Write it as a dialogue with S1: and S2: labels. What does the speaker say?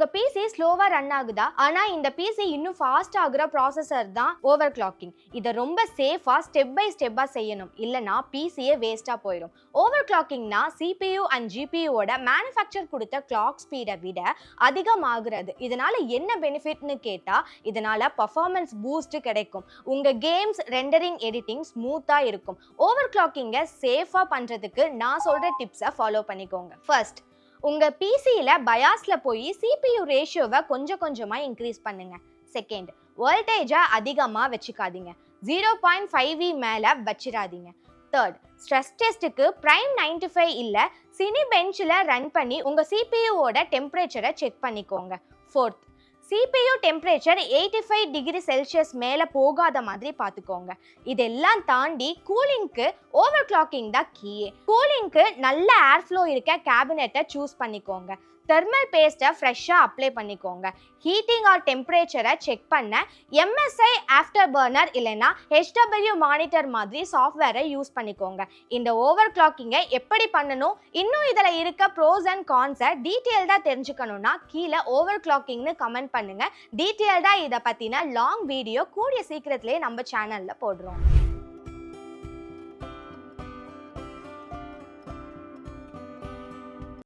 S1: உங்க பிசி ஸ்லோவா ரன் ஆகுதா, ஆனா இந்த பிசி இன்னும் ஃபாஸ்ட் ஆகுற ப்ராசஸர் தான் ஓவர் கிளாக்கிங். இதை ரொம்ப சேஃபா ஸ்டெப் பை ஸ்டெப்பா செய்யணும், இல்லனா பிசியே வேஸ்டா போயிடும். ஓவர் கிளாக்கிங்னா சிபியு அண்ட் ஜிபியூவோட மேனுஃபேக்சர் கொடுத்த கிளாக் ஸ்பீடை விட அதிகமாகிறது. இதனால என்ன பெனிஃபிட்னு கேட்டா, இதனால பர்ஃபார்மன்ஸ் பூஸ்ட் கிடைக்கும், உங்க கேம்ஸ் ரெண்டரிங் எடிட்டிங் ஸ்மூத்தா இருக்கும். ஓவர் கிளாக்கிங்கை சேஃபா பண்றதுக்கு நான் சொல்ற டிப்ஸை ஃபாலோ பண்ணிக்கோங்க. ஃபர்ஸ்ட், உங்க பிசியில பயாஸ்ல போய் சிபியு ரேஷியோவை கொஞ்சம் கொஞ்சமா இன்க்ரீஸ் பண்ணுங்க. செகண்ட், வோல்டேஜை அதிகமா வச்சுக்காதீங்க, 0.5V மேல வச்சிடாதீங்க. தேர்ட், ஸ்ட்ரெஸ் டெஸ்ட்டுக்கு பிரைம் 95 இல்ல சினி பெஞ்சில் ரன் பண்ணி உங்க சிபியூவோட டெம்பரேச்சரை செக் பண்ணிக்கோங்க. Fourth, CPU temperature 85 degree Celsius மேலே போகாத மாதிரி பார்த்துக்கோங்க. இதெல்லாம் தாண்டி கூலிங்க்கு ஓவர் கிளாக்கிங் தான் கீயே. கூலிங்க்கு நல்ல ஏர் ஃப்ளோ இருக்க கேபினெட்டை சூஸ் பண்ணிக்கோங்க. தெர்மல் பேஸ்ட்டை ஃப்ரெஷ்ஷாக அப்ளை பண்ணிக்கோங்க. ஹீட்டிங் ஆர் டெம்பரேச்சரை செக் பண்ண எம்எஸ்ஐ ஆஃப்டர் பர்னர் இல்லைன்னா HW மானிட்டர் மாதிரி சாஃப்ட்வேரை யூஸ் பண்ணிக்கோங்க. இந்த ஓவர் கிளாக்கிங்கை எப்படி பண்ணணும், இன்னும் இதில் இருக்க ப்ரோஸ் அண்ட் கான்ஸை டீட்டெயில்டாக தெரிஞ்சுக்கணும்னா கீழே ஓவர் கிளாக்கிங்னு கமெண்ட் பண்ணுங்க. டீட்டெயில்டாக இதை பற்றின லாங் வீடியோ கூடிய சீக்கிரத்திலே நம்ம சேனலில் போடுறோம்.